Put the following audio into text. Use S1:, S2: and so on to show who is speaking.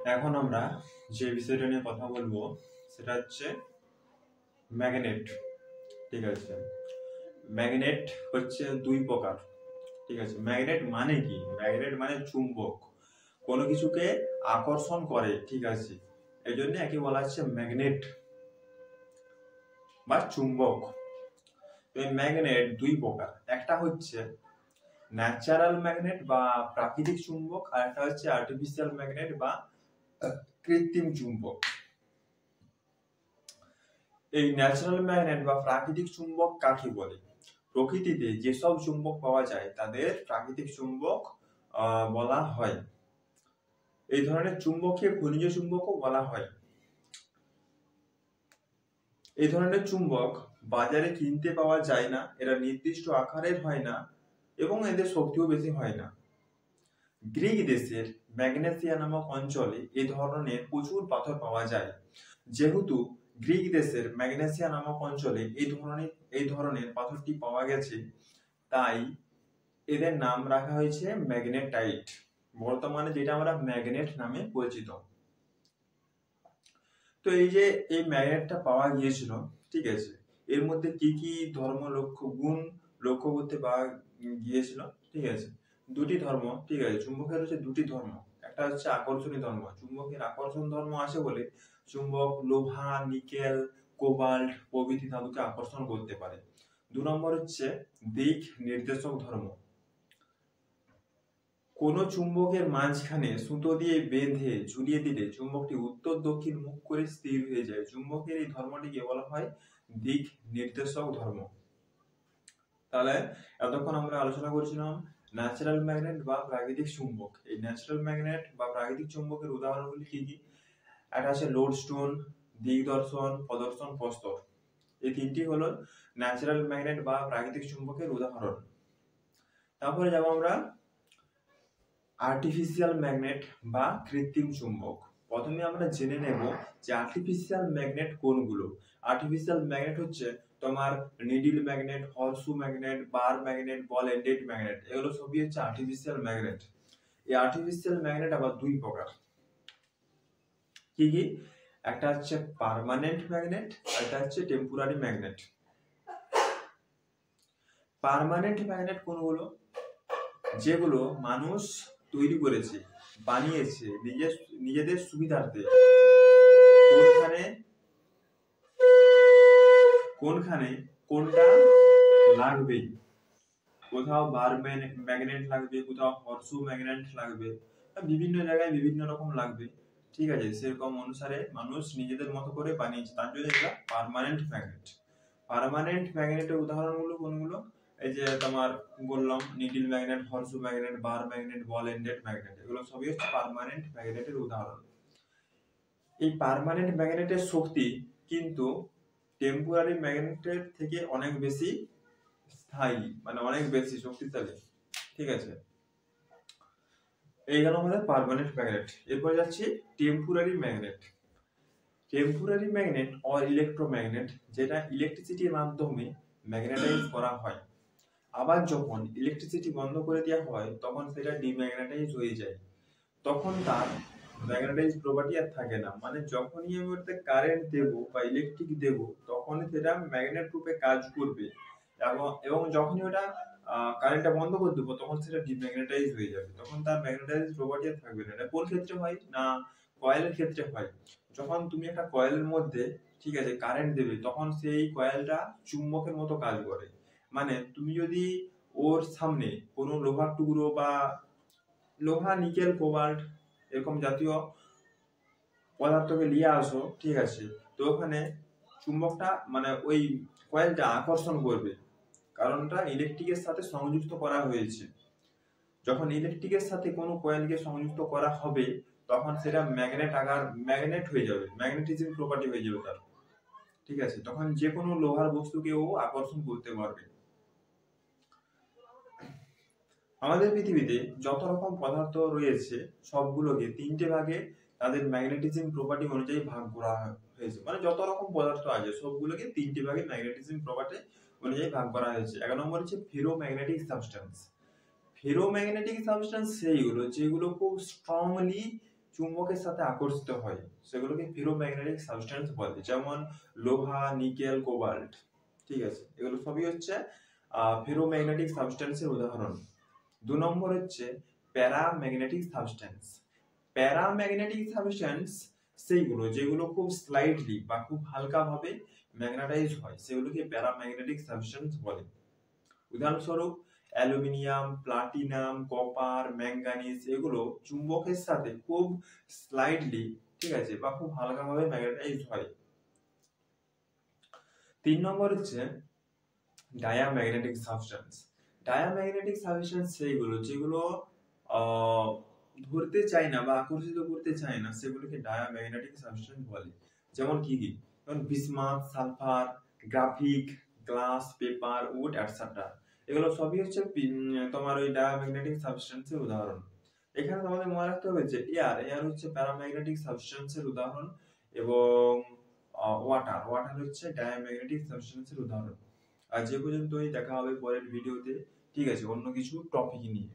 S1: এখন আমরা যে বিষয়টা নিয়ে কথা বলবো সেটা হচ্ছে ম্যাগনেট। ঠিক আছে, ম্যাগনেট হচ্ছে দুই প্রকার। ঠিক আছে, ম্যাগনেট মানে কি? ম্যাগনেট মানে চুম্বক, কোনো কিছুকে আকর্ষণ করে। ঠিক আছে, এই জন্য একে বলা হচ্ছে ম্যাগনেট বা চুম্বক। তো এই ম্যাগনেট দুই প্রকার, একটা হচ্ছে ন্যাচারাল ম্যাগনেট বা প্রাকৃতিক চুম্বক, আর একটা হচ্ছে আর্টিফিশিয়াল ম্যাগনেট বা কৃত্রিম চুম্বক। এই ন্যাচারাল ম্যাগনেট বা প্রাকৃতিক চুম্বক কাকে বলে? প্রকৃতিতে যেসব চুম্বক পাওয়া যায় তাদের প্রাকৃতিক চুম্বক বলা হয়। এই ধরনের চুম্বককে খনিজ চুম্বকও বলা হয়। এই ধরনের চুম্বক বাজারে কিনতে পাওয়া যায় না, এরা নির্দিষ্ট আকারের হয় না এবং এদের শক্তিও বেশি হয় না। গ্রিক দেশের ম্যাগনেসিয়া নামক অঞ্চলে এই ধরনের প্রচুর পাথর পাওয়া যায়। যেহেতু গ্রিক দেশের ম্যাগনেসিয়া নামক অঞ্চলে এই ধরনের পাথরটি পাওয়া গেছে, তাই এদের নাম রাখা হয়েছে ম্যাগনেটাইট, বর্তমানে যেটা আমরা ম্যাগনেট নামে পরিচিত। তো এই যে এই ম্যাগনেটটা পাওয়া গিয়েছিল, ঠিক আছে, এর মধ্যে কি কি গুণ লক্ষ্য করতে পাওয়া গিয়েছিল? ঠিক আছে, দুটি ধর্ম। ঠিক আছে, চুম্বকের হচ্ছে দুটি ধর্ম। একটা হচ্ছে আকর্ষণী ধর্ম, চুম্বকের আকর্ষণ ধর্ম আছে বলে চুম্বক লোহা, নিকেল, কোবাল্ট প্রভৃতি ধাতুকে আকর্ষণ করতে পারে। 2 নম্বর হচ্ছে দিক নির্দেশক ধর্ম। কোন চুম্বকের মাঝখানে সুতো দিয়ে বেঁধে ঝুলিয়ে দিলে চুম্বকটি উত্তর দক্ষিণ মুখ করে স্থির হয়ে যায়। চুম্বকের এই ধর্মটিকে বলা হয় দিক নির্দেশক ধর্ম। তাহলে এতক্ষণ আমরা আলোচনা করছিলাম ন্যাচারাল ম্যাগনেট বা প্রাকৃতিক চুম্বক। এই ন্যাচারাল ম্যাগনেট বা প্রাকৃতিক চুম্বকের উদাহরণগুলি কি কি? একটা আছে লোডস্টোন, দিগদর্শন, প্রদর্শন, প্রস্তর। এই তিনটি হলো ন্যাচারাল ম্যাগনেট বা প্রাকৃতিক চুম্বকের উদাহরণ। তারপরে যাব আমরা আর্টিফিশিয়াল ম্যাগনেট বা কৃত্রিম চুম্বক। প্রথমে আমরা জেনে নেব যে আর্টিফিশিয়াল ম্যাগনেট কোনগুলো। আর্টিফিশিয়াল ম্যাগনেট হচ্ছে তোমার needle magnet, horseshoe magnet, bar magnet, ball ended magnet, এগুলো সবই হচ্ছে আর্টিফিশিয়াল ম্যাগনেট। এই আর্টিফিশিয়াল ম্যাগনেট আবার দুই প্রকার। কি কি? একটা হচ্ছে পার্মানেন্ট ম্যাগনেট আর একটা হচ্ছে টেম্পোরারি ম্যাগনেট। পার্মানেন্ট ম্যাগনেট কোনগুলো? যেগুলো মানুষ তৈরি করেছে, বানিয়েছে নিজেদের সুবিধার্থে। কোনখানে কোনটা লাগবে, কোথাও বার ম্যাগনেট লাগবে, কোথাও হর্সু ম্যাগনেট লাগবে, বিভিন্ন জায়গায় বিভিন্ন রকম লাগবে। ঠিক আছে, সেরকম অনুসারে মানুষ নিজেদের মতো করে বানিয়েছে, তার জন্য এটা পার্মানেন্ট ম্যাগনেট। পার্মানেন্ট ম্যাগনেটের উদাহরণগুলো কোনগুলো? এই যে তোমার বললাম needle magnet, horseshoe magnet, bar magnet, ball ended magnet, এগুলো সবই হচ্ছে পার্মানেন্ট ম্যাগনেটের উদাহরণ। এই পার্মানেন্ট ম্যাগনেটের শক্তি কিন্তু টেম্পোরারি ম্যাগনেটের থেকে অনেক বেশি স্থায়ী, মানে অনেক বেশি শক্তিশালী। ঠিক আছে, এই গেল আমাদের পার্মানেন্ট ম্যাগনেট। এরপরে যাচ্ছি temporary magnet. Temporary magnet or electromagnet, যেটা ইলেকট্রিসিটির মাধ্যমে ম্যাগনেটাইজ করা হয়। আবার যখন ইলেকট্রিসিটি বন্ধ করে দেওয়া হয় তখন সেটা ডিম্যাগনেটাইজ হয়ে যায়, তখন তার ম্যাগনেটাইজ প্রপার্টি আর থাকে না। মানে যখনই আমি ওটাতে কারেন্ট দেবো বা ইলেকট্রিক দেবো তখনই সেটা ম্যাগনেট রূপে কাজ করবে, এবং যখনই ওটা কারেন্টটা বন্ধ করে দেবো তখন সেটা ডিম্যাগনেটাইজ হয়ে যাবে, তখন তার ম্যাগনেটাইজ প্রপার্টি আর থাকবে না। এটা কোন ক্ষেত্রে হয় না? কয়েলের ক্ষেত্রে হয়। যখন তুমি একটা কয়েলের মধ্যে, ঠিক আছে, কারেন্ট দেবে তখন সেই কয়েলটা চুম্বকের মতো কাজ করে। মানে তুমি যদি ওর সামনে কোনো লোহার টুকরো বা লোহা, নিকেল, কোবাল্ট এরকম জাতীয় পদার্থকে নিয়ে আসো, ঠিক আছে, তো ওখানে চুম্বকটা মানে ওই কয়েলটা আকর্ষণ করবে, কারণটা ইলেকট্রিকের সাথে সংযুক্ত করা হয়েছে। যখন ইলেকট্রিকের সাথে কোনো কয়েলকে সংযুক্ত করা হবে তখন সেটা ম্যাগনেট হয়ে যাবে, ম্যাগনেটিজম প্রপার্টি হয়ে যাবে তার। ঠিক আছে, তখন যে কোনো লোহার বস্তুকে ও আকর্ষণ করতে পারবে। আমাদের পৃথিবীতে যত রকম পদার্থ রয়েছে সবগুলোকে তিনটে ভাগে তাদের ম্যাগনেটিজম প্রপার্টি অনুযায়ী ভাগ করা হয়েছে। মানে যত রকম পদার্থ আছে সবগুলোকে তিনটে ভাগে ম্যাগনেটিজম প্রপার্টি অনুযায়ী ভাগ করা হয়েছে। 1 নম্বর হচ্ছে ফেরোম্যাগনেটিক সাবস্টেন্স। ফেরোম্যাগনেটিক সাবস্টেন্স সেইগুলো যেগুলো খুব স্ট্রংলি চুম্বকের সাথে আকর্ষিত হয় সেগুলোকে ফেরোম্যাগনেটিক সাবস্টেন্স বলে, যেমন লোহা, নিকেল, কোবাল্ট। ঠিক আছে, এগুলো সবই হচ্ছে ফেরোম্যাগনেটিক সাবস্টেন্সের উদাহরণ। 2 নম্বর হচ্ছে প্যারাম্যাগনেটিক সাবস্টেন্স। প্যারাম্যাগনেটিক সাবস্টেন্স সেইগুলো যেগুলো খুব স্লাইটলি বা খুব হালকাভাবে ম্যাগনেটাইজ হয় সেগুলোকে প্যারাম্যাগনেটিক সাবস্টেন্স বলে। উদাহরণস্বরূপ অ্যালুমিনিয়াম, প্লাটিনাম, কপার, ম্যাঙ্গানিজ এগুলো চুম্বকের সাথে খুব স্লাইটলি, ঠিক আছে, বা খুব হালকাভাবে ম্যাগনেটাইজ হয়। 3 নম্বর হচ্ছে ডায়াম্যাগনেটিক সাবস্টেন্স। ডায়াম্যাগনেটিক সাবস্টেন্স সেইগুলো যেগুলো ধরতে চায় না বা আকর্ষিত করতে চায় না সেগুলোকে ডায়াম্যাগনেটিক সাবস্টেন্স বলে। যেমন কি কি? যেমন bismuth, sulphur, graphic, glass, paper, wood etcetera. এগুলো সবই হচ্ছে তোমার ওই ডায়াম্যাগনেটিক সাবস্টেন্সের উদাহরণ। এখানে তোমাদের মনে রাখতে হবে যে এয়ার হচ্ছে প্যারাম্যাগনেটিক সাবস্টেন্সের উদাহরণ, এবং ওয়াটার হচ্ছে ডায়াম্যাগনেটিক সাবস্টেন্সের উদাহরণ। আর যে পর্যন্তই দেখা হবে পরের ভিডিওতে, ঠিক আছে, অন্য কিছু টপিক নিয়ে।